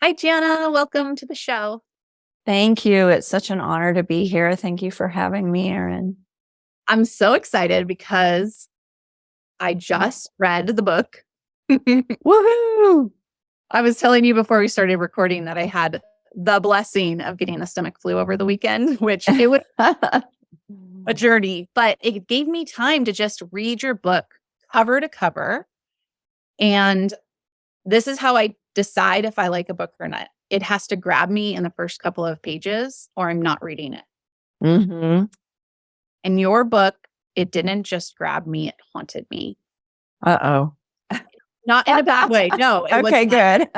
Hi, Jana. Welcome to the show. Thank you. It's such an honor to be here. Thank you for having me, Erin. I'm so excited because I just read the book. I Woohoo! was telling you before we started recording that I had the blessing of getting a stomach flu over the weekend, which it was a journey, but it gave me time to just read your book cover to cover. And this is how I decide if I like a book or not. It has to grab me in the first couple of pages or I'm not reading it. Mm-hmm. In your book, it didn't just grab me, it haunted me. Uh-oh. Not in a bad way. No, Okay, good.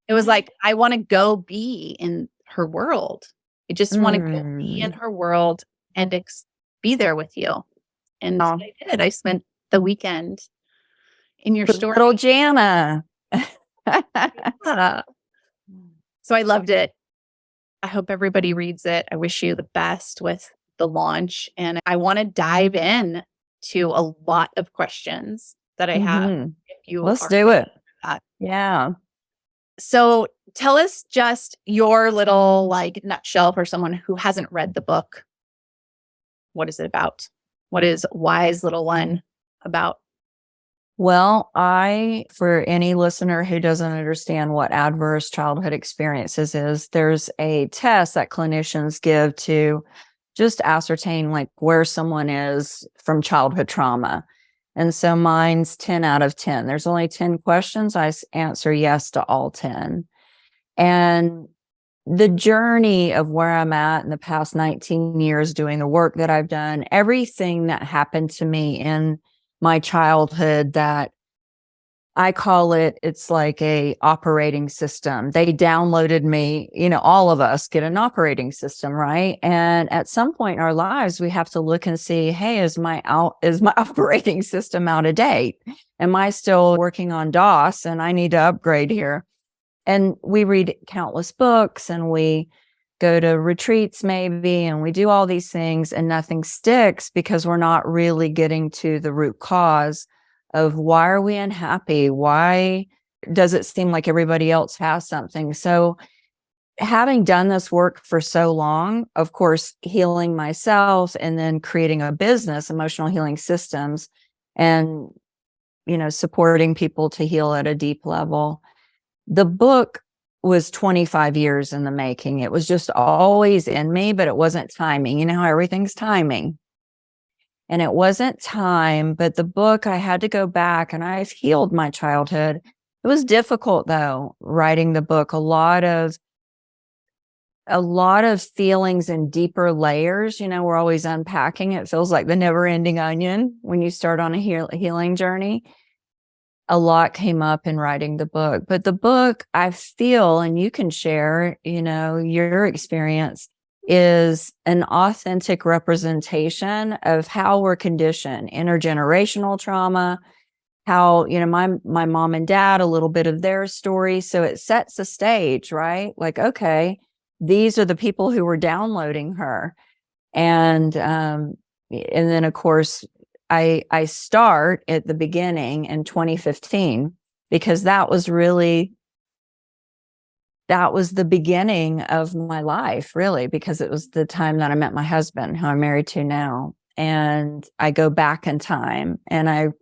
it was like, I want to go be in her world. I just want to go be in Mm. her world and be there with you. And Oh, I did. I spent the weekend in your with story. little Jana. Ah. So I loved it. I hope everybody reads it. I wish you the best with the launch. And I want to dive in to a lot of questions that I have. Mm-hmm. If you Let's are do it. that. Yeah. So tell us just your little nutshell for someone who hasn't read the book. What is it about? What is Wise Little One about? Well, for any listener who doesn't understand what adverse childhood experiences is, there's a test that clinicians give to just ascertain like where someone is from childhood trauma. And so mine's 10 out of 10. There's only 10 questions. I answer yes to all 10. And the journey of where I'm at in the past 19 years doing the work that I've done, everything that happened to me in my childhood that I call it's like a operating system. They downloaded me, all of us get an operating system, right? And at some point in our lives, we have to look and see, hey, is my operating system out of date? Am I still working on DOS and I need to upgrade here? And we read countless books and we go to retreats maybe, and we do all these things and nothing sticks because we're not really getting to the root cause of why are we unhappy? Why does it seem like everybody else has something? So having done this work for so long, of course, healing myself and then creating a business, Emotional Healing Systems, and, supporting people to heal at a deep level. The book was 25 years in the making. It was just always in me, but it wasn't timing. You know how everything's timing. And it wasn't time, but the book, I had to go back and I've healed my childhood. It was difficult though, writing the book. A lot of feelings in deeper layers. We're always unpacking. It feels like the never-ending onion when you start on a healing journey. A lot came up in writing the book, but the book, I feel, and you can share, your experience, is an authentic representation of how we're conditioned, intergenerational trauma, how, my mom and dad, a little bit of their story. So it sets the stage, right? Like, okay, these are the people who were downloading her. And then of course, I start at the beginning in 2015 because that was the beginning of my life, really, because it was the time that I met my husband, who I'm married to now. And I go back in time, and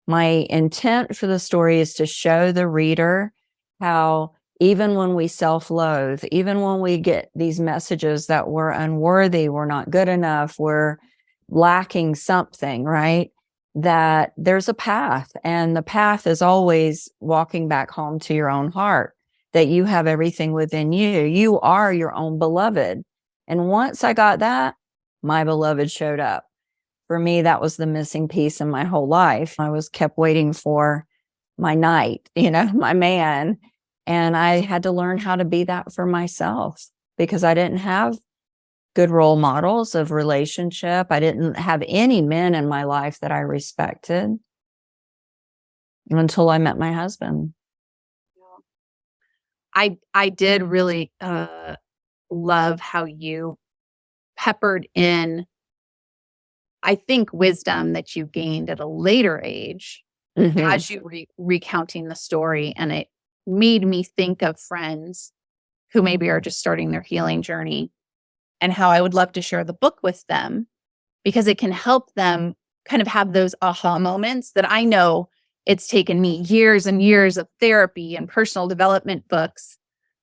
my intent for the story is to show the reader how even when we self-loathe, even when we get these messages that we're unworthy, we're not good enough, we're lacking something, right? That there's a path, and the path is always walking back home to your own heart, that you have everything within you. You are your own beloved. And once I got that, my beloved showed up. For me, that was the missing piece in my whole life. I was kept waiting for my knight, my man. And I had to learn how to be that for myself because I didn't have good role models of relationship. I didn't have any men in my life that I respected until I met my husband. I did really love how you peppered in, I think, wisdom that you gained at a later age Mm-hmm. as you recounting the story, and made me think of friends who maybe are just starting their healing journey and how I would love to share the book with them because it can help them kind of have those aha moments that I know it's taken me years and years of therapy and personal development books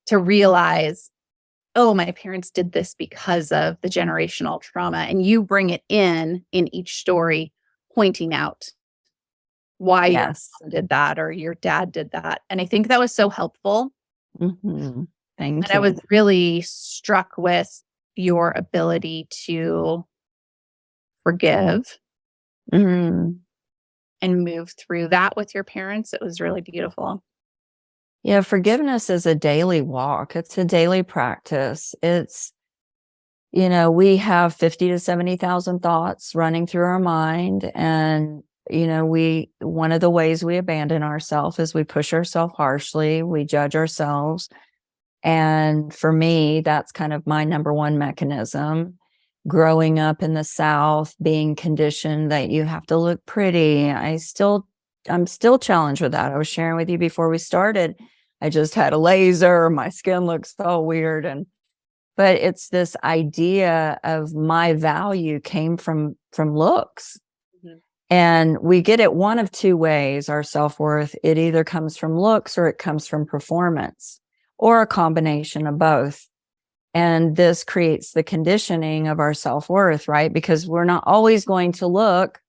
to realize, oh, my parents did this because of the generational trauma. And you bring it in each story, pointing out why your Yes. mom did that or your dad did that. And I think that was so helpful. Mm-hmm. Thank And you. I was really struck with your ability to forgive Mm. and move through that with your parents. It was really beautiful. Yeah, forgiveness is a daily walk. It's a daily practice. It's, we have 50 to 70,000 thoughts running through our mind. And, one of the ways we abandon ourselves is we push ourselves harshly, we judge ourselves. And for me, that's kind of my number one mechanism. Growing up in the South, being conditioned that you have to look pretty. I'm still challenged with that. I was sharing with you before we started. I just had a laser. My skin looks so weird. But it's this idea of my value came from looks. Mhm. And we get it one of two ways, our self-worth. It either comes from looks or it comes from performance or a combination of both. And this creates the conditioning of our self-worth, right? Because we're not always going to look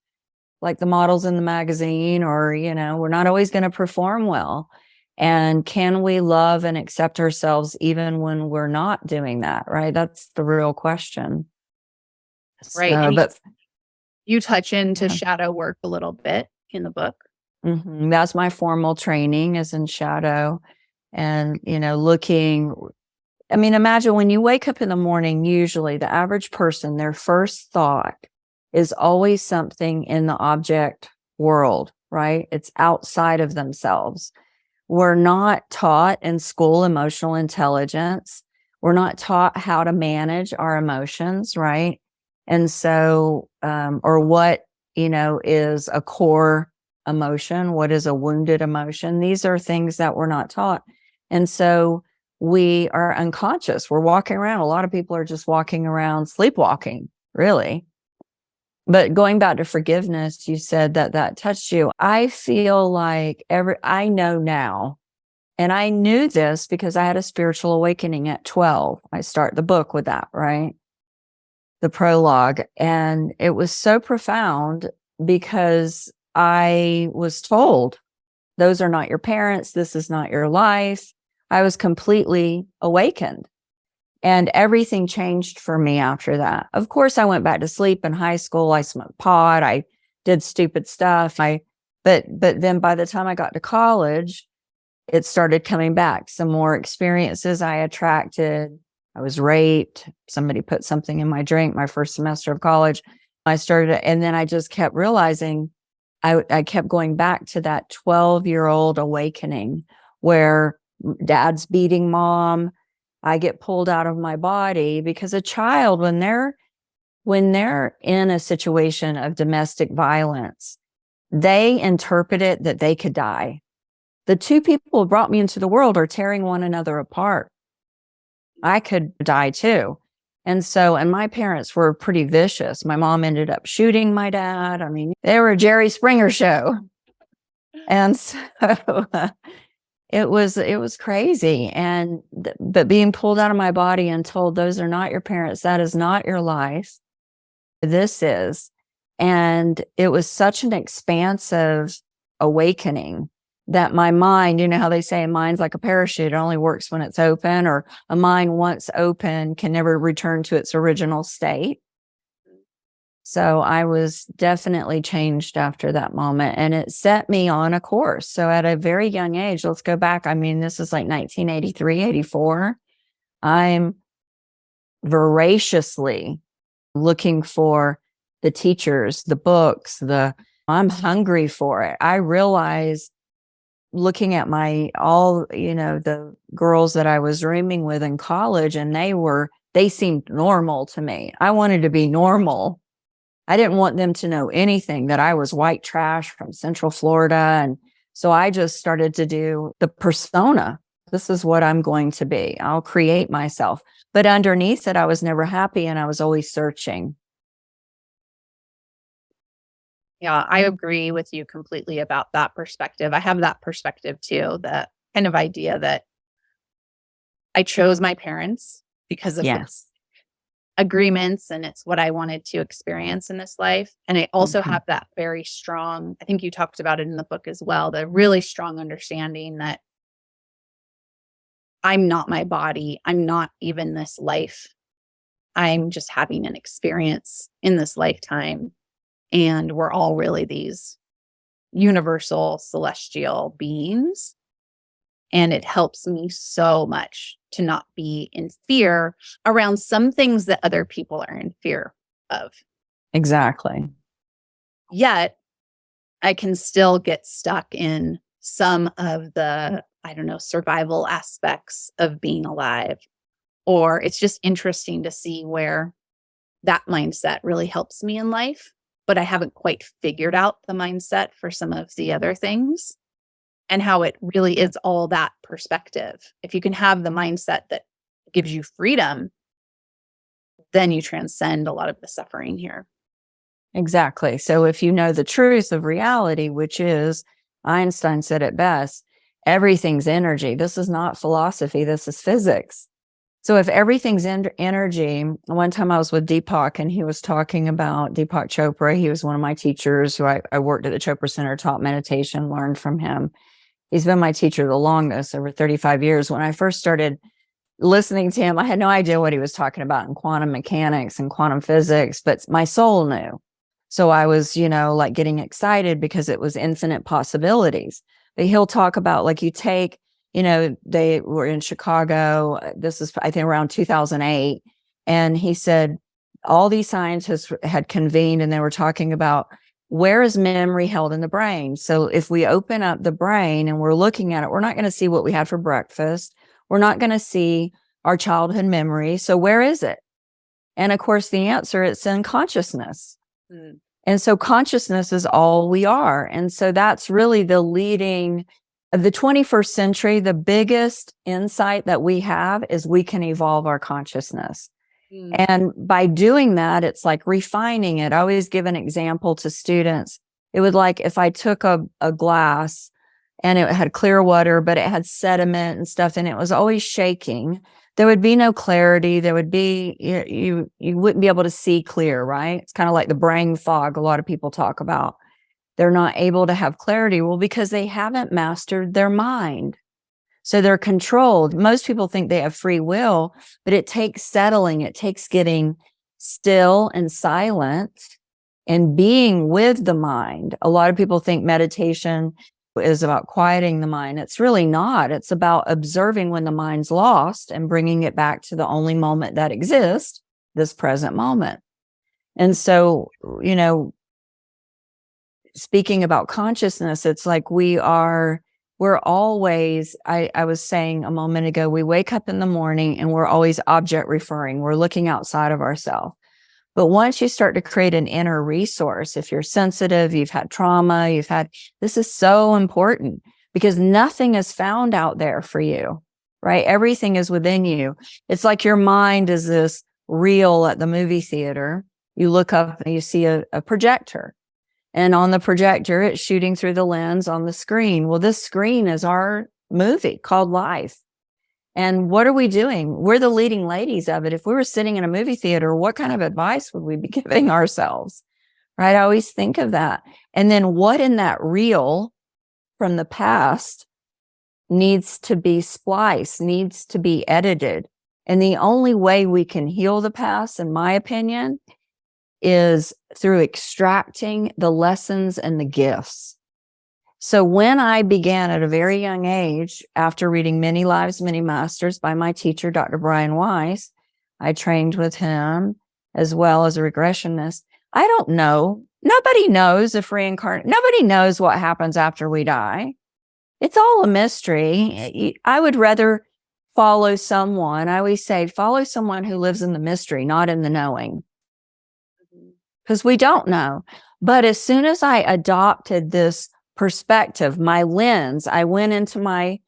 like the models in the magazine or, we're not always going to perform well. And can we love and accept ourselves even when we're not doing that, right? That's the real question. Right. So, And but you touch into yeah. shadow work a little bit in the book. That's my formal training is in shadow and, imagine when you wake up in the morning, usually the average person, their first thought is always something in the object world, right? It's outside of themselves. We're not taught in school emotional intelligence. We're not taught how to manage our emotions, right? And so, or what, is a core emotion? What is a wounded emotion? These are things that we're not taught. And so we are unconscious. We're walking around. A lot of people are just walking around sleepwalking, really. But going back to forgiveness, you said that touched you. I feel like I know now, and I knew this because I had a spiritual awakening at 12. I start the book with that, right? The prologue. And it was so profound because I was told, those are not your parents. This is not your life. I was completely awakened. And everything changed for me after that. Of course, I went back to sleep in high school. I smoked pot. I did stupid stuff. But then by the time I got to college, it started coming back. Some more experiences I attracted. I was raped. Somebody put something in my drink my first semester of college. And then I just kept realizing I kept going back to that 12-year-old awakening where dad's beating mom. I get pulled out of my body because a child, when they're in a situation of domestic violence, they interpret it that they could die. The two people who brought me into the world are tearing one another apart. I could die too. And my parents were pretty vicious. My mom ended up shooting my dad. They were a Jerry Springer show. And so it was crazy. But being pulled out of my body and told those are not your parents, that is not your life. This is. And it was such an expansive awakening that my mind, you know how they say a mind's like a parachute, it only works when it's open, or a mind once open can never return to its original state. So I was definitely changed after that moment, and it set me on a course. So at a very young age, let's go back. This is like 1983, 84. I'm voraciously looking for the teachers, the books, I'm hungry for it. I realize looking at the girls that I was rooming with in college, and they seemed normal to me. I wanted to be normal. I didn't want them to know anything, that I was white trash from Central Florida and So I just started to do the persona. This is what I'm going to be. I'll create myself. But underneath it, I was never happy and I was always searching. Yeah, I agree with you completely about that perspective. I have that perspective too, that kind of idea that I chose my parents because of Yes. agreements and it's what I wanted to experience in this life. And I also Mhm. have that very strong, I think you talked about it in the book as well, the really strong understanding that I'm not my body. I'm not even this life. I'm just having an experience in this lifetime. And we're all really these universal celestial beings. And it helps me so much to not be in fear around some things that other people are in fear of. Exactly. Yet I can still get stuck in some of the, I don't know, survival aspects of being alive. Or it's just interesting to see where that mindset really helps me in life, but I haven't quite figured out the mindset for some of the other things and how it really is all that perspective. If you can have the mindset that gives you freedom, then you transcend a lot of the suffering here. Exactly. So if you know the truth of reality, which is, Einstein said it best, everything's energy. This is not philosophy. This is physics. So if everything's energy, one time I was with Deepak and he was talking about Deepak Chopra. He was one of my teachers who I worked at the Chopra Center, taught meditation, learned from him. He's been my teacher the longest, over 35 years. When I first started listening to him, I had no idea what he was talking about in quantum mechanics and quantum physics, but my soul knew. So I was, like getting excited because it was infinite possibilities. But he'll talk about like you take, they were in Chicago. This is, I think, around 2008. And he said all these scientists had convened and they were talking about where is memory held in the brain. So if we open up the brain and we're looking at it, we're not going to see what we had for breakfast. We're not going to see our childhood memory. So where is it? And of course, the answer, it's in consciousness. Mm. And so consciousness is all we are. And so that's really the leading of the 21st century. The biggest insight that we have is we can evolve our consciousness. Mm. And by doing that, it's like refining it. I always give an example to students. It would like if I took a glass and it had clear water, but it had sediment and stuff, and it was always shaking. There would be no clarity. There would be, you wouldn't be able to see clear, right? It's kind of like the brain fog a lot of people talk about. They're not able to have clarity. Well, because they haven't mastered their mind. So they're controlled. Most people think they have free will, but it takes settling. It takes getting still and silent and being with the mind. A lot of people think meditation is about quieting the mind. It's really not. It's about observing when the mind's lost and bringing it back to the only moment that exists, this present moment. And so, speaking about consciousness, it's like we're always, I was saying a moment ago, we wake up in the morning and we're always object referring. We're looking outside of ourselves. But once you start to create an inner resource, if you're sensitive, you've had trauma, this is so important because nothing is found out there for you, right? Everything is within you. It's like your mind is this reel at the movie theater. You look up and you see a projector. And on the projector, it's shooting through the lens on the screen. Well, this screen is our movie called life. And what are we doing? We're the leading ladies of it. If we were sitting in a movie theater, what kind of advice would we be giving ourselves? Right? I always think of that. And then what in that reel from the past needs to be spliced, needs to be edited. And the only way we can heal the past, in my opinion, is through extracting the lessons and the gifts. So when I began at a very young age, after reading Many Lives, Many Masters by my teacher, Dr. Brian Weiss, I trained with him as well as a regressionist. I don't know. Nobody knows if nobody knows what happens after we die. It's all a mystery. I would rather follow someone. I always say, follow someone who lives in the mystery, not in the knowing. Because we don't know. But as soon as I adopted this perspective, my lens. I went into my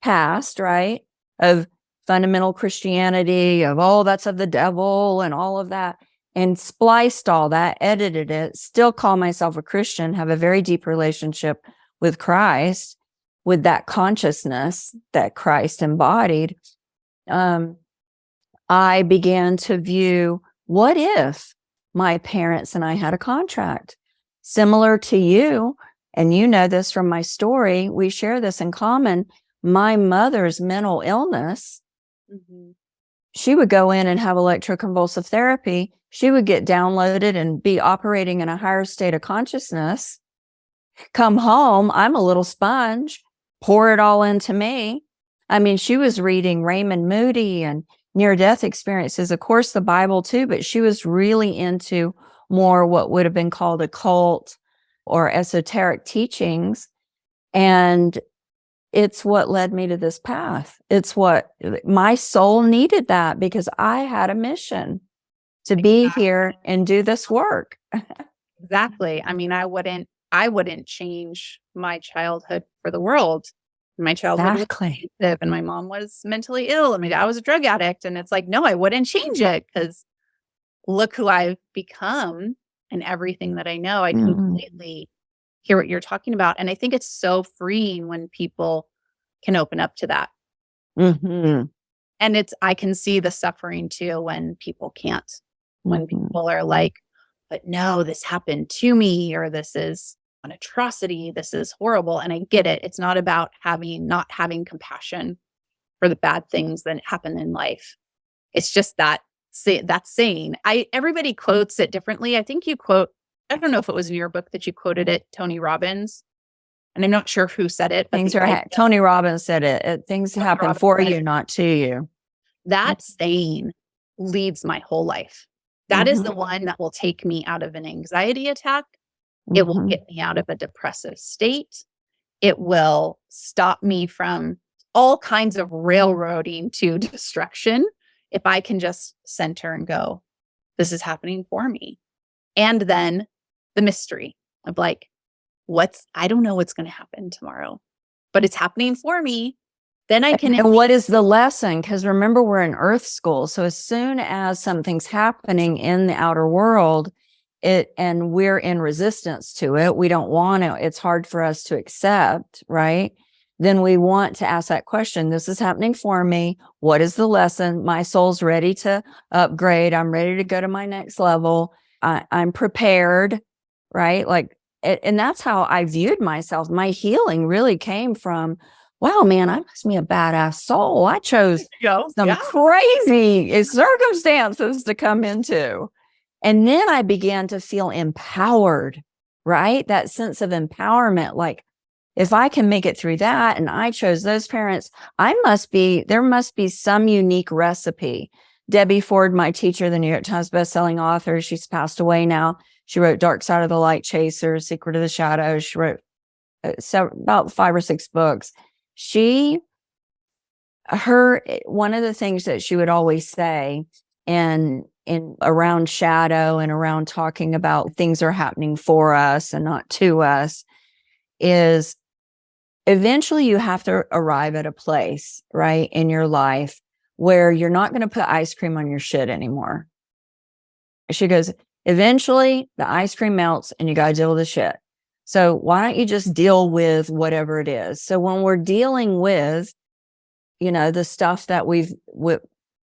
past, right, of fundamental Christianity, of, oh, that's of the devil and all of that, and spliced all that, edited it, still call myself a Christian, have a very deep relationship with Christ, with that consciousness that Christ embodied. I began to view, what if my parents and I had a contract similar to you? And you know this from my story. We share this in common. My mother's mental illness, she would go in and have electroconvulsive therapy. She would get downloaded and be operating in a higher state of consciousness. Come home, I'm a little sponge, pour it all into me. I mean, she was reading Raymond Moody and near-death experiences, of course, the Bible too, but she was really into more what would have been called occult or esoteric teachings. And it's what led me to this path. It's what my soul needed, that because I had a mission to be here and do this work. Exactly. I mean, I wouldn't change my childhood for the world. My childhood was abusive, and my mom was mentally ill, and my dad was a drug addict. And it's like, no, I wouldn't change it, because look who I've become and everything that I know. I completely hear what you're talking about. And I think it's so freeing when people can open up to that. And I can see the suffering too when people can't, when people are like, but no, this happened to me, or this is an atrocity, this is horrible. And I get it. It's not about not having compassion for the bad things that happen in life. It's just that saying. Everybody quotes it differently. I think you quote, I don't know if it was in your book that you quoted it, Tony Robbins. And I'm not sure who said it. But Tony Robbins said it. Things happen for you, not to you. That saying leads my whole life. That is the one that will take me out of an anxiety attack. It will get me out of a depressive state. It will stop me from all kinds of railroading to destruction if I can just center and go, this is happening for me. And then the mystery of like, I don't know what's going to happen tomorrow, but it's happening for me. Then I can. And what is the lesson? Because remember, we're in Earth school. So as soon as something's happening in the outer world, and we're in resistance to it, we don't want to, it's hard for us to accept, right? Then we want to ask that question. This is happening for me. What is the lesson? My soul's ready to upgrade. I'm ready to go to my next level. I'm prepared, right? Like, and that's how I viewed myself. My healing really came from, wow, man, I must be a badass soul. I chose some crazy circumstances to come into. And then I began to feel empowered, right? That sense of empowerment. Like, if I can make it through that, and I chose those parents, there must be some unique recipe. Debbie Ford, my teacher, the New York Times bestselling author, she's passed away now. She wrote Dark Side of the Light Chaser, Secret of the Shadows. She wrote about 5 or 6 books. One of the things that she would always say in around shadow and around talking about things are happening for us and not to us is eventually you have to arrive at a place, right, in your life where you're not going to put ice cream on your shit anymore. She goes, eventually the ice cream melts and you got to deal with the shit. So why don't you just deal with whatever it is? So when we're dealing with, the stuff that with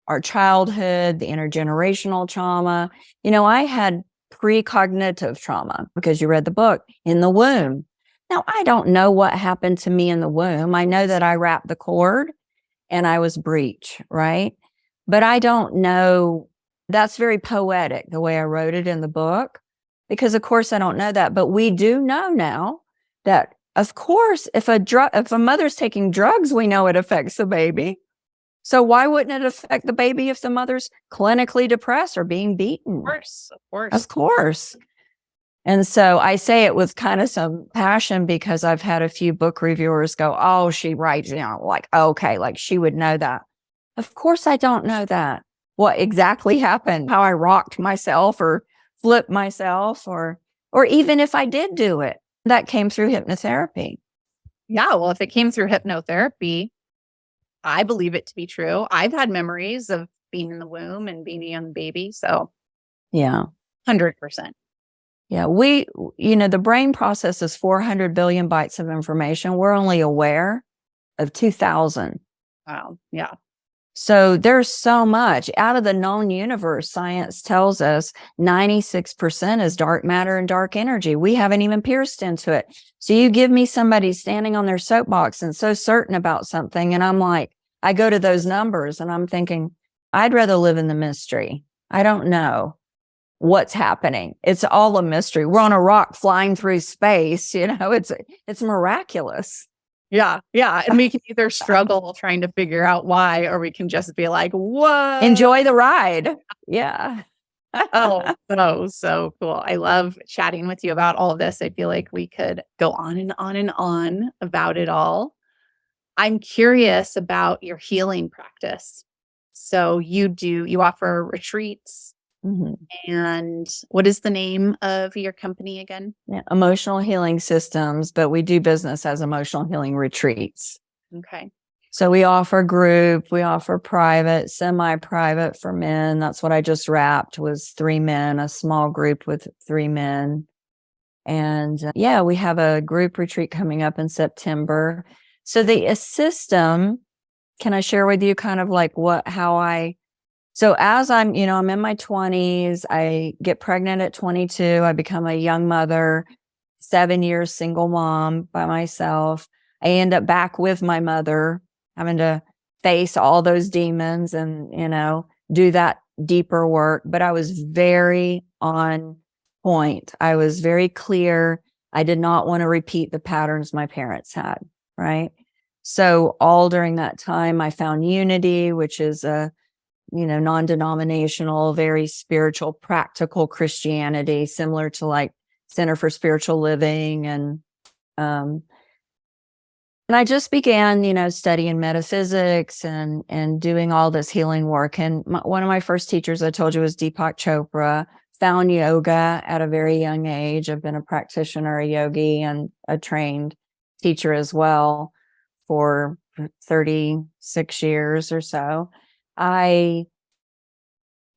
our childhood, the intergenerational trauma, I had precognitive trauma, because you read the book, in the womb. Now, I don't know what happened to me in the womb. I know that I wrapped the cord and I was breech, right? But I don't know. That's very poetic, the way I wrote it in the book, because of course I don't know that. But we do know now that, of course, if a mother's taking drugs, we know it affects the baby. So why wouldn't it affect the baby if the mother's clinically depressed or being beaten? Of course. And so I say it with kind of some passion, because I've had a few book reviewers go, oh, she writes, like, okay, like she would know that. Of course I don't know that. What exactly happened, how I rocked myself or flipped myself, or even if I did do it, That came through hypnotherapy. Yeah. Well, if it came through hypnotherapy, I believe it to be true. I've had memories of being in the womb and being a young baby. So Yeah. 100%. Yeah. The brain processes 400 billion bytes of information. We're only aware of 2,000. Wow. Yeah. So there's so much out of the known universe. Science tells us 96% is dark matter and dark energy. We haven't even pierced into it. So you give me somebody standing on their soapbox and so certain about something. And I'm like, I go to those numbers and I'm thinking, I'd rather live in the mystery. I don't know what's happening. It's all a mystery. We're on a rock flying through space. It's miraculous. Yeah. Yeah. And we can either struggle trying to figure out why, or we can just be like, whoa. Enjoy the ride. Yeah. Oh, so cool. I love chatting with you about all of this. I feel like we could go on and on and on about it all. I'm curious about your healing practice. So you offer retreats. Mhm. And what is the name of your company again? Yeah, Emotional Healing Systems, but we do business as Emotional Healing Retreats. Okay. So we offer group, we offer private, semi-private for men. That's what I just wrapped was 3 men, a small group with 3 men. And we have a group retreat coming up in September. So the system, can I share with you kind of like so as I'm in my 20s, I get pregnant at 22. I become a young mother, 7 years single mom by myself. I end up back with my mother, having to face all those demons and, do that deeper work. But I was very on point. I was very clear. I did not want to repeat the patterns my parents had, right? So all during that time, I found Unity, which is a non-denominational, very spiritual, practical Christianity, similar to like Center for Spiritual Living. And I just began, studying metaphysics and doing all this healing work. And one of my first teachers I told you was Deepak Chopra. Found yoga at a very young age. I've been a practitioner, a yogi, and a trained teacher as well for 36 years or so.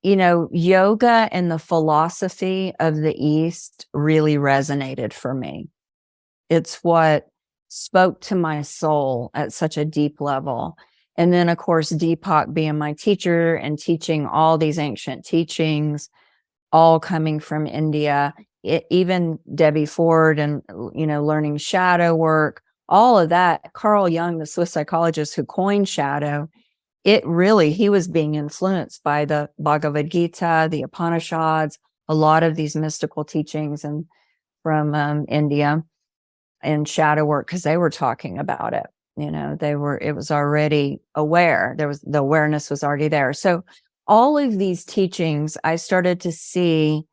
Yoga and the philosophy of the East really resonated for me. It's what spoke to my soul at such a deep level. And then, of course, Deepak being my teacher and teaching all these ancient teachings, all coming from India, even Debbie Ford and, learning shadow work, all of that. Carl Jung, the Swiss psychologist who coined shadow, he was being influenced by the Bhagavad Gita, the Upanishads, a lot of these mystical teachings and from India and shadow work, because they were talking about it. It was already aware. The awareness was already there. So all of these teachings, I started to see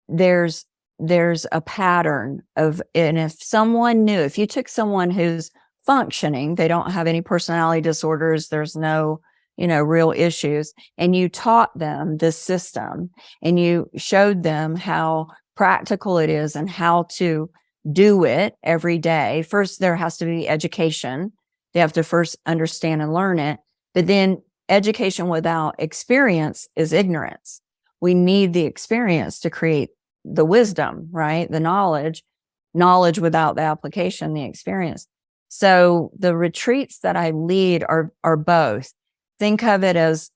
there's a pattern of, and if you took someone who's functioning, they don't have any personality disorders, there's no, real issues, and you taught them this system and you showed them how practical it is and how to do it every day. First, there has to be education. They have to first understand and learn it, but then education without experience is ignorance. We need the experience to create the wisdom, right? The knowledge without the application, the experience. So the retreats that I lead are both. Think of it as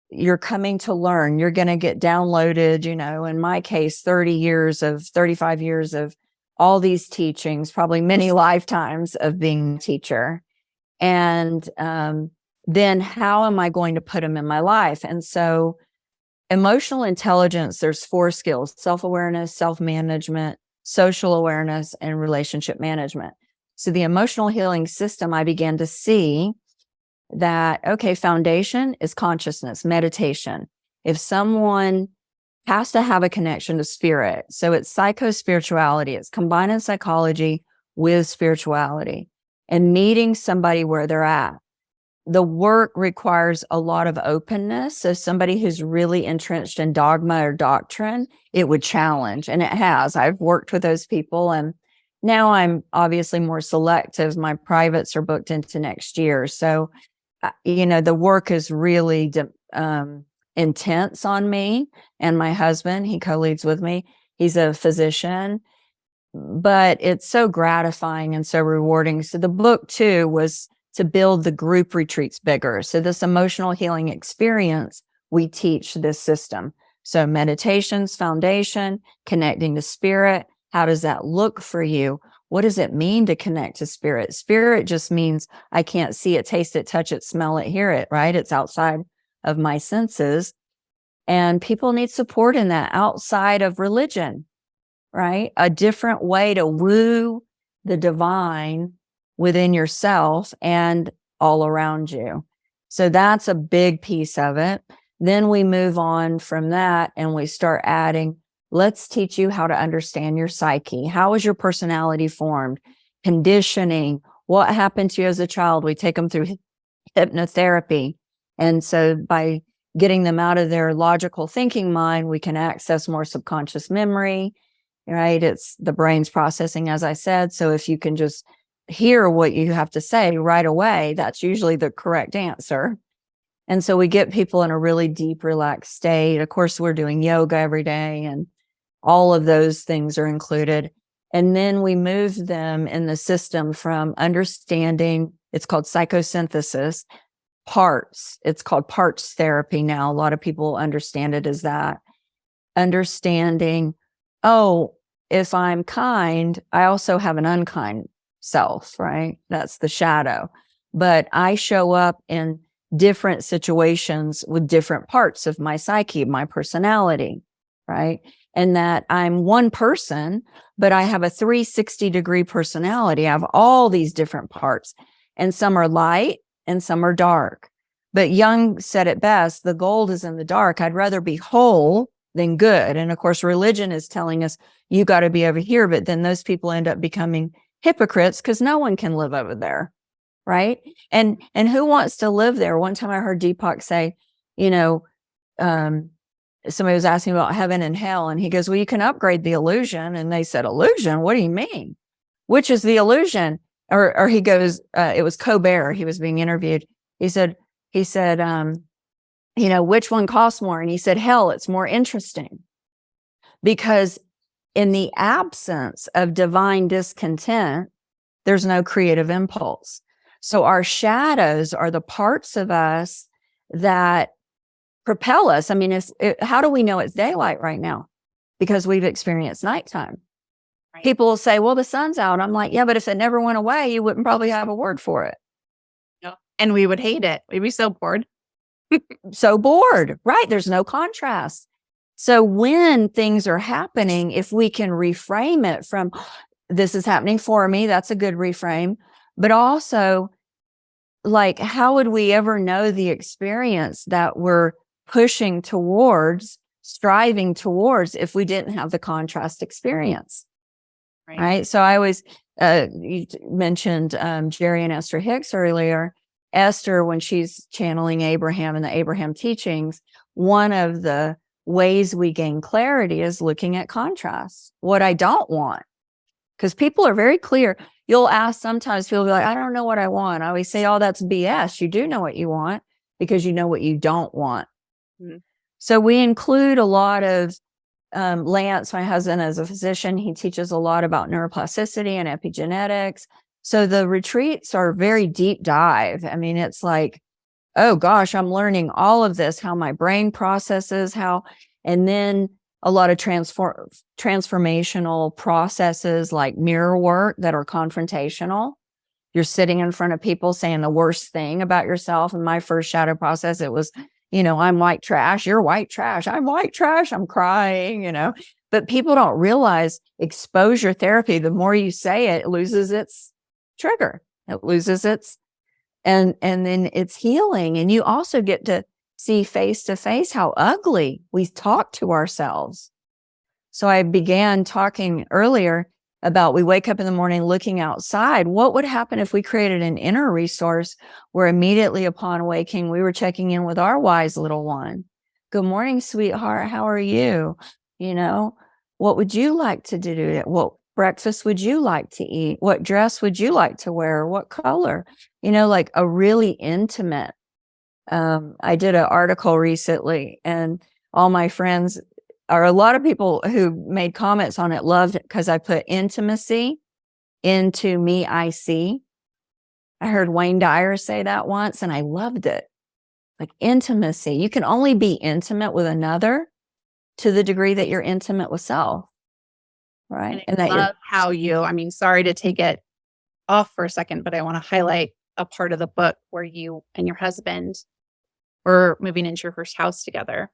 you're coming to learn. You're going to get downloaded, in my case, 35 years of all these teachings, probably many lifetimes of being a teacher. And then how am I going to put them in my life? And so emotional intelligence, there's 4 skills: self-awareness, self-management, social awareness, and relationship management. So the emotional healing system, I began to see that, okay, foundation is consciousness, meditation. If someone has to have a connection to spirit, so it's psycho-spirituality, it's combining psychology with spirituality and meeting somebody where they're at. The work requires a lot of openness. So somebody who's really entrenched in dogma or doctrine, it would challenge. And it has. I've worked with those people and Now I'm obviously more selective. My privates are booked into next year. So, the work is really intense on me and my husband. He co-leads with me. He's a physician, but it's so gratifying and so rewarding. So the book too was to build the group retreats bigger. So this emotional healing experience, we teach this system. So meditations, foundation, connecting to spirit. How does that look for you? What does it mean to connect to spirit? Spirit just means I can't see it, taste it, touch it, smell it, hear it, right? It's outside of my senses. And people need support in that outside of religion, right? A different way to woo the divine within yourself and all around you. So that's a big piece of it. Then we move on from that and we start adding, let's teach you how to understand your psyche. How is your personality formed? Conditioning. What happened to you as a child? We take them through hypnotherapy. And so by getting them out of their logical thinking mind, we can access more subconscious memory, right? It's the brain's processing, as I said. So if you can just hear what you have to say right away, that's usually the correct answer. And so we get people in a really deep, relaxed state. Of course, we're doing yoga every day and all of those things are included. And then we move them in the system from understanding, it's called psychosynthesis, parts. It's called parts therapy now. A lot of people understand it as that. Understanding, oh, if I'm kind, I also have an unkind self, right? That's the shadow. But I show up in different situations with different parts of my psyche, my personality, right? And that I'm one person, but I have a 360-degree personality. I have all these different parts, and some are light and some are dark. But Jung said it best, the gold is in the dark. I'd rather be whole than good. And of course, religion is telling us you got to be over here, but then those people end up becoming hypocrites because no one can live over there, right? And who wants to live there? One time I heard Deepak say, somebody was asking about heaven and hell, and he goes, well, you can upgrade the illusion. And they said, illusion? What do you mean? Which is the illusion? Or he goes, it was Colbert. He was being interviewed. He said, which one costs more? And he said, hell, it's more interesting. Because in the absence of divine discontent, there's no creative impulse. So our shadows are the parts of us that propel us. I mean, how do we know it's daylight right now? Because we've experienced nighttime. Right. People will say, well, the sun's out. I'm like, yeah, but if it never went away, you wouldn't probably have a word for it. No. And we would hate it. We'd be so bored. So bored, right? There's no contrast. So when things are happening, if we can reframe it from this is happening for me, that's a good reframe. But also, like, how would we ever know the experience that we're pushing towards, striving towards, if we didn't have the contrast experience? Right? So I always, you mentioned Jerry and Esther Hicks earlier. Esther, when she's channeling Abraham and the Abraham teachings, one of the ways we gain clarity is looking at contrast, what I don't want. Because people are very clear. You'll ask sometimes, people will be like, I don't know what I want. I always say, oh, that's BS. You do know what you want because you know what you don't want. Mm-hmm. So we include a lot of, Lance, my husband, as a physician, he teaches a lot about neuroplasticity and epigenetics. So the retreats are very deep dive. I mean, it's like, oh gosh, I'm learning all of this, how my brain processes, and then a lot of transformational processes like mirror work that are confrontational. You're sitting in front of people saying the worst thing about yourself. In my first shadow process, it was, I'm white trash. You're white trash. I'm white trash. I'm crying, But people don't realize exposure therapy, the more you say it, it loses its trigger. It loses its, and then it's healing. And you also get to see face to face how ugly we talk to ourselves. So I began talking earlier about we wake up in the morning looking outside. What would happen if we created an inner resource where immediately upon waking, we were checking in with our wise little one? Good morning, sweetheart. How are you? What would you like to do? Well, breakfast would you like to eat? What dress would you like to wear? What color? Like a really intimate. I did an article recently, and all my friends, or a lot of people who made comments on it, loved it because I put intimacy into me, I see. I heard Wayne Dyer say that once, and I loved it. Like intimacy. You can only be intimate with another to the degree that you're intimate with self. Right. And I love how sorry to take it off for a second, but I want to highlight a part of the book where you and your husband were moving into your first house together.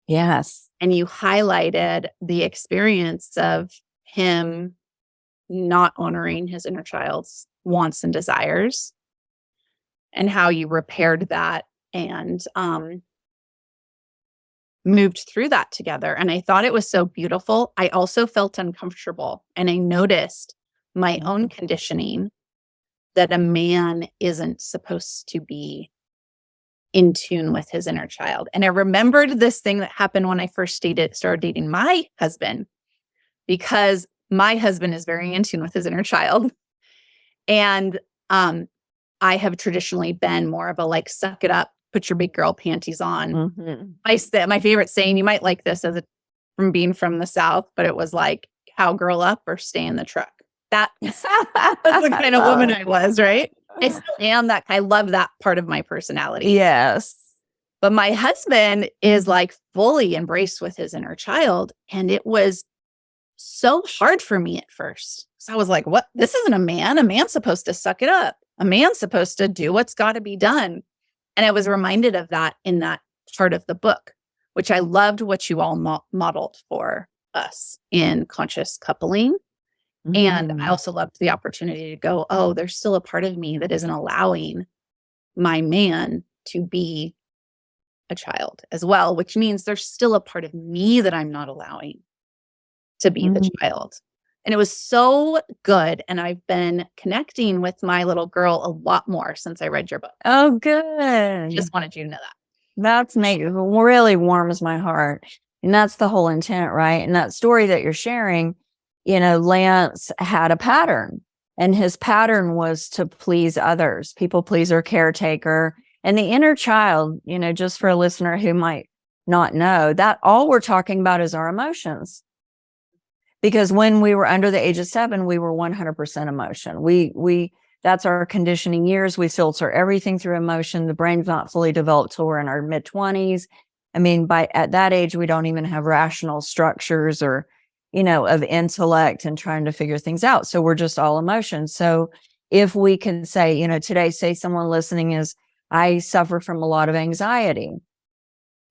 Yes. And you highlighted the experience of him not honoring his inner child's wants and desires, and how you repaired that and moved through that together. And I thought it was so beautiful. I also felt uncomfortable, and I noticed my own conditioning that a man isn't supposed to be in tune with his inner child. And I remembered this thing that happened when I first started dating my husband, because my husband is very in tune with his inner child. And I have traditionally been more of a like, suck it up, put your big girl panties on. Mm-hmm. My favorite saying, you might like this from being from the South, but it was like, cowgirl up or stay in the truck. That's the kind of woman I was, right? I still am that. I love that part of my personality. Yes. But my husband is like fully embraced with his inner child. And it was so hard for me at first. So I was like, what? This isn't a man. A man's supposed to suck it up. A man's supposed to do what's got to be done. And I was reminded of that in that part of the book, which I loved what you all modeled for us in conscious coupling. And I also loved the opportunity to go, oh, there's still a part of me that isn't allowing my man to be a child as well, which means there's still a part of me that I'm not allowing to be the child. And it was so good. And I've been connecting with my little girl a lot more since I read your book. Oh, good. Just wanted you to know that. That's really warms my heart. And that's the whole intent, right? And that story that you're sharing, Lance had a pattern, and his pattern was to please others, people pleaser, caretaker. And the inner child, just for a listener who might not know, that all we're talking about is our emotions. Because when we were under the age of 7, we were 100% emotion. That's our conditioning years. We filter everything through emotion. The brain's not fully developed till we're in our mid-20s. At that age, we don't even have rational structures or, of intellect and trying to figure things out. So we're just all emotion. So if we can say, today, say someone listening is, I suffer from a lot of anxiety.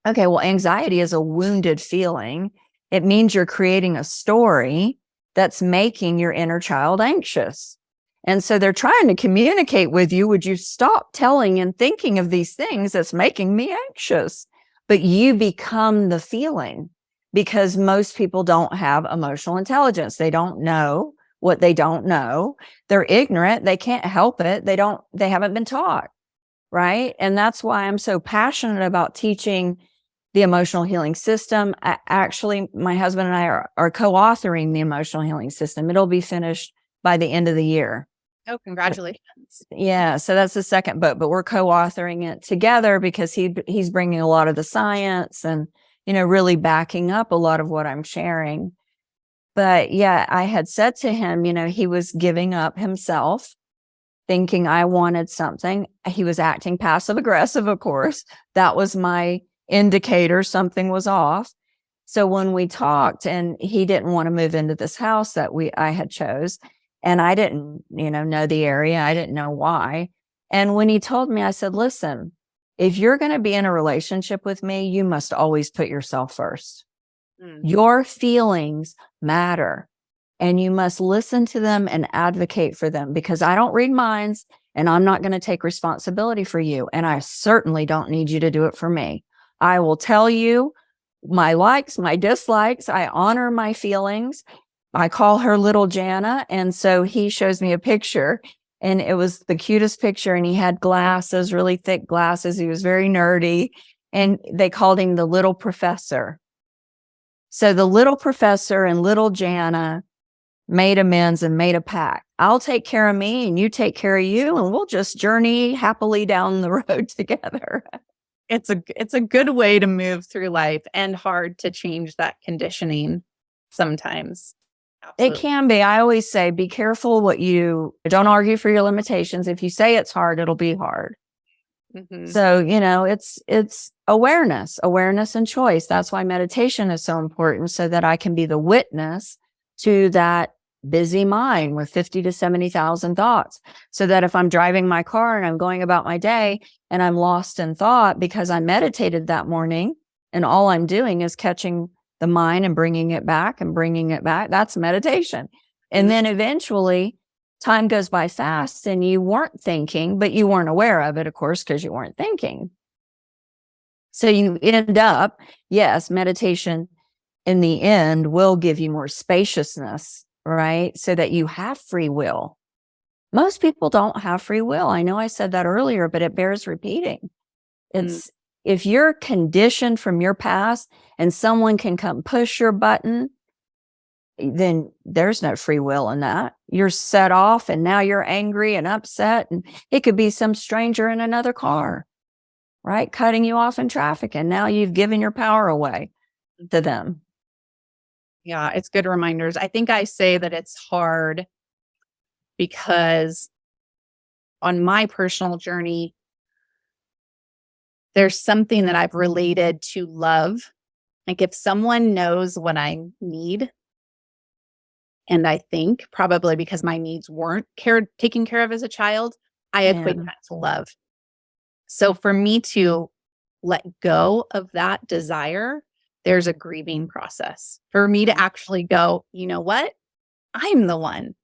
Okay, well, anxiety is a wounded feeling. It means you're creating a story that's making your inner child anxious. And so they're trying to communicate with you. Would you stop telling and thinking of these things that's making me anxious? But you become the feeling, because most people don't have emotional intelligence. They don't know what they don't know. They're ignorant. They can't help it. They haven't been taught. Right. And that's why I'm so passionate about teaching the emotional healing system. Actually, my husband and I are co-authoring the emotional healing system. It'll be finished by the end of the year. Oh, congratulations. Yeah. So that's the second book, but we're co-authoring it together because he's bringing a lot of the science and, really backing up a lot of what I'm sharing. But yeah, I had said to him, he was giving up himself, thinking I wanted something. He was acting passive aggressive, of course. That was my indicator something was off. So when we talked, and he didn't want to move into this house that I had chose, and I didn't, know the area. I didn't know why. And when he told me, I said, listen, if you're going to be in a relationship with me, you must always put yourself first. Your feelings matter, and you must listen to them and advocate for them, because I don't read minds, and I'm not going to take responsibility for you. And I certainly don't need you to do it for me. I will tell you my likes, my dislikes. I honor my feelings. I call her little Jana. And so he shows me a picture, and it was the cutest picture. And he had glasses, really thick glasses. He was very nerdy, and they called him the little professor. So the little professor and little Jana made amends and made a pact. I'll take care of me and you take care of you, and we'll just journey happily down the road together. It's a good way to move through life, and hard to change that conditioning sometimes. It Absolutely. can be. I always say, be careful don't argue for your limitations. If you say it's hard, it'll be hard. Mhm. So, it's awareness and choice. That's why meditation is so important, so that I can be the witness to that busy mind with 50 to 70,000 thoughts. So that if I'm driving my car and I'm going about my day and I'm lost in thought because I meditated that morning and all I'm doing is catching the mind and bringing it back, that's meditation. And then eventually time goes by fast and you weren't thinking, but you weren't aware of it, of course, because you weren't thinking. So you end up, yes, meditation in the end will give you more spaciousness, right? So that you have free will. Most people don't have free will. I know I said that earlier, but it bears repeating. It's if you're conditioned from your past and someone can come push your button, then there's no free will in that. You're set off and now you're angry and upset. And it could be some stranger in another car, right? Cutting you off in traffic. And now you've given your power away to them. Yeah, it's good reminders. I think I say that it's hard because on my personal journey, there's something that I've related to love. Like if someone knows what I need, and I think probably because my needs weren't taken care of as a child, I equate Yeah. that to love. So for me to let go of that desire, there's a grieving process. For me to actually go, you know what? I'm the one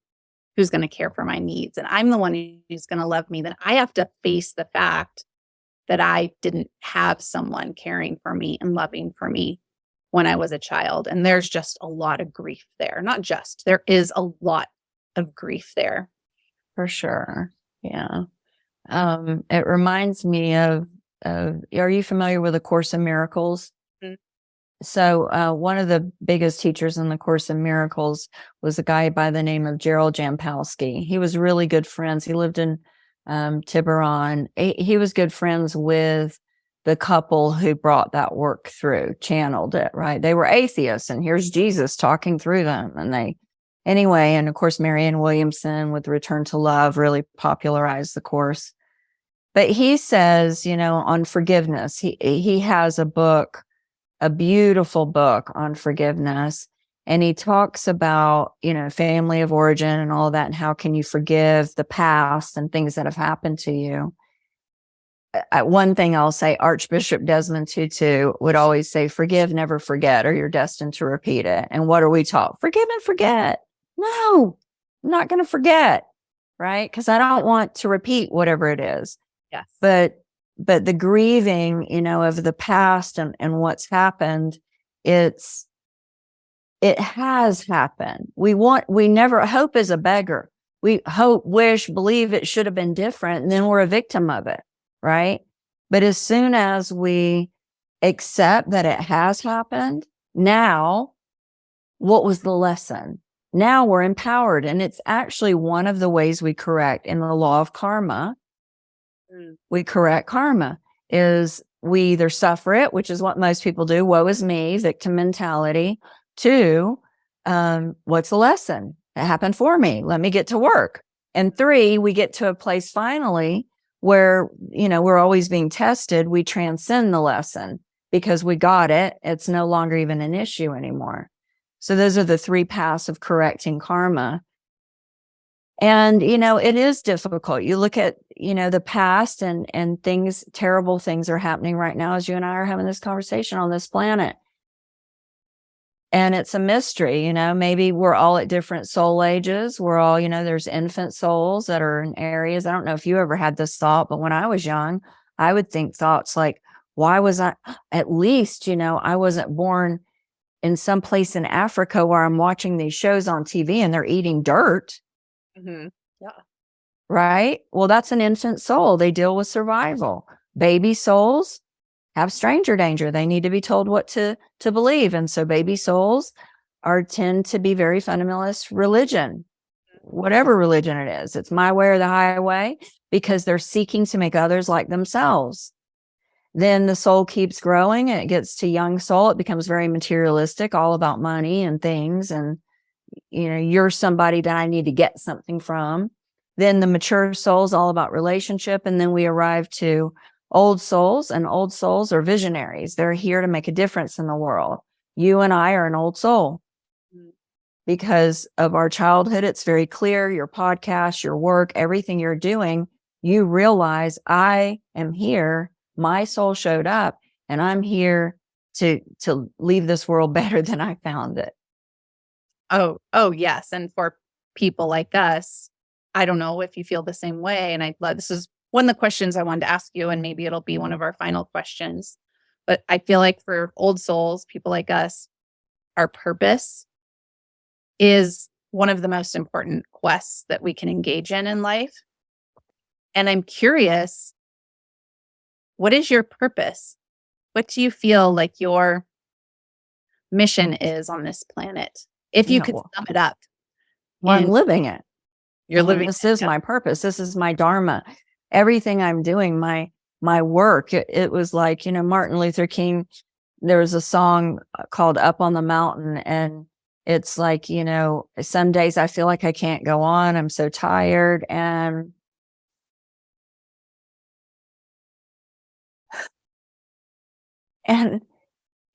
who's going to care for my needs, and I'm the one who's going to love me. Then I have to face the fact that I didn't have someone caring for me and loving for me when I was a child. And there's just a lot of grief there. There is a lot of grief there. For sure. Yeah. It reminds me of, are you familiar with A Course in Miracles? Mm. So, one of the biggest teachers in the Course in Miracles was a guy by the name of Gerald Jampowski. He was really good friends. He lived in Tiburon. He was good friends with the couple who brought that work through, channeled it, right? They were atheists, and here's Jesus talking through them. Anyway, and of course, Marianne Williamson with Return to Love really popularized the course. But he says, on forgiveness, he has a book, a beautiful book on forgiveness. And he talks about, family of origin and all that, and how can you forgive the past and things that have happened to you. One thing I'll say, Archbishop Desmond Tutu would always say, forgive, never forget, or you're destined to repeat it. And what are we taught? Forgive and forget. No, I'm not going to forget, right? Because I don't want to repeat whatever it is. Yes. But the grieving, of the past and what's happened, it has happened. Hope is a beggar. We hope, wish, believe it should have been different, and then we're a victim of it, right? But as soon as we accept that it has happened, now, what was the lesson? Now we're empowered. And it's actually one of the ways we correct in the law of karma. We correct karma is we either suffer it, which is what most people do. Woe is me, victim mentality. 2, what's the lesson? It happened for me. Let me get to work. And 3, we get to a place finally where, we're always being tested. We transcend the lesson because we got it. It's no longer even an issue anymore. So those are the 3 paths of correcting karma. And, it is difficult. You look at, the past and terrible things are happening right now as you and I are having this conversation on this planet. And it's a mystery, maybe we're all at different soul ages. We're all, there's infant souls that are in areas. I don't know if you ever had this thought, but when I was young, I would think thoughts like, why was at least, I wasn't born in some place in Africa where I'm watching these shows on TV and they're eating dirt. Mm-hmm. Yeah. Right? Well, that's an infant soul. They deal with survival. Baby souls have stranger danger. They need to be told what to believe. And so baby souls tend to be very fundamentalist religion, whatever religion it is. It's my way or the highway, because they're seeking to make others like themselves. Then the soul keeps growing and it gets to young soul. It becomes very materialistic, all about money and things. And, you're somebody that I need to get something from. Then the mature soul is all about relationship. And then we arrive to old souls, and old souls are visionaries. They're here to make a difference in the world. You and I are an old soul. Because of our childhood, it's very clear, your podcast, your work, everything you're doing, you realize I am here. My soul showed up and I'm here to leave this world better than I found it. Oh, yes. And for people like us, I don't know if you feel the same way. And this is one of the questions I wanted to ask you, and maybe it'll be one of our final questions. But I feel like for old souls, people like us, our purpose is one of the most important quests that we can engage in life. And I'm curious, what is your purpose? What do you feel like your mission is on this planet? If you could sum it up. Well, I'm living it. You're living. This is my purpose. This is my dharma. Everything I'm doing, my work, it was like, Martin Luther King, there was a song called Up on the Mountain, and it's like, some days I feel like I can't go on. I'm so tired. And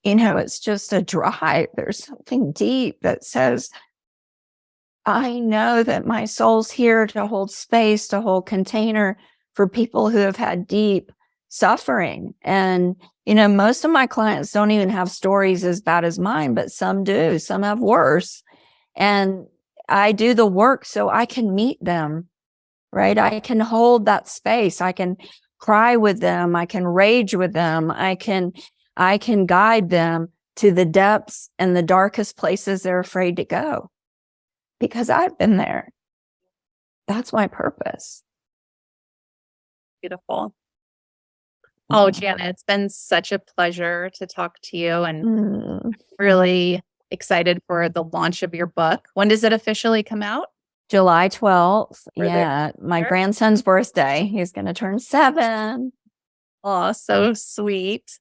it's just a drive. There's something deep that says, I know that my soul's here to hold space, to hold container for people who have had deep suffering. And, most of my clients don't even have stories as bad as mine, but some do. Some have worse. And I do the work so I can meet them, right? I can hold that space. I can cry with them. I can rage with them. I can guide them to the depths and the darkest places they're afraid to go, because I've been there. That's my purpose. Beautiful. Oh, Jana, it's been such a pleasure to talk to you, and really excited for the launch of your book. When does it officially come out? July 12th. Yeah, my grandson's birthday. He's going to turn 7. Oh, so sweet.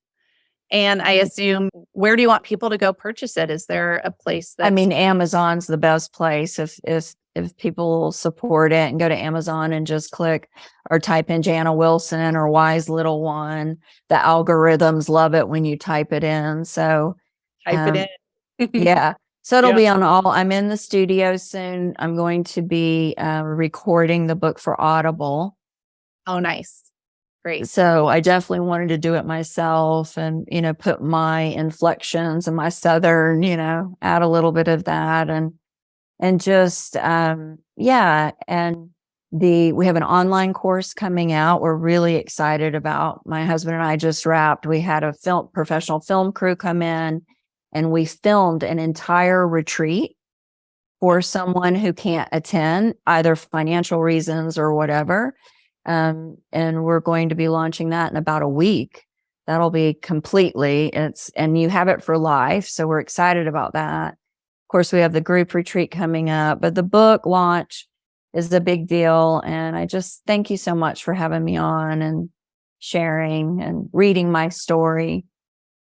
And I assume, where do you want people to go purchase it? Is there a place that Amazon's the best place. If people will support it and go to Amazon and just click or type in Jana Wilson or Wise Little One, the algorithms love it when you type it in. So type it in. Yeah. So it'll be on all. I'm in the studio soon. I'm going to be recording the book for Audible. Oh, nice. Great. So I definitely wanted to do it myself and, put my inflections and my Southern, add a little bit of that and just, And we have an online course coming out. We're really excited about. My husband and I just wrapped. We had a professional film crew come in, and we filmed an entire retreat for someone who can't attend, either financial reasons or whatever. And we're going to be launching that in about a week. That'll be completely, and you have it for life. So we're excited about that. Of course, we have the group retreat coming up, but the book launch is a big deal. And I just thank you so much for having me on and sharing and reading my story.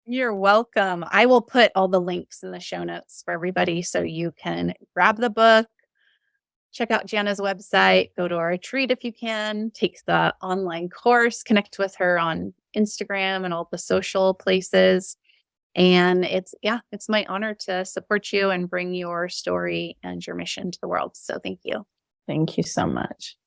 You're welcome. I will put all the links in the show notes for everybody so you can grab the book, check out Jana's website, go to our retreat if you can, take the online course, connect with her on Instagram and all the social places. And it's my honor to support you and bring your story and your mission to the world. So thank you. Thank you so much.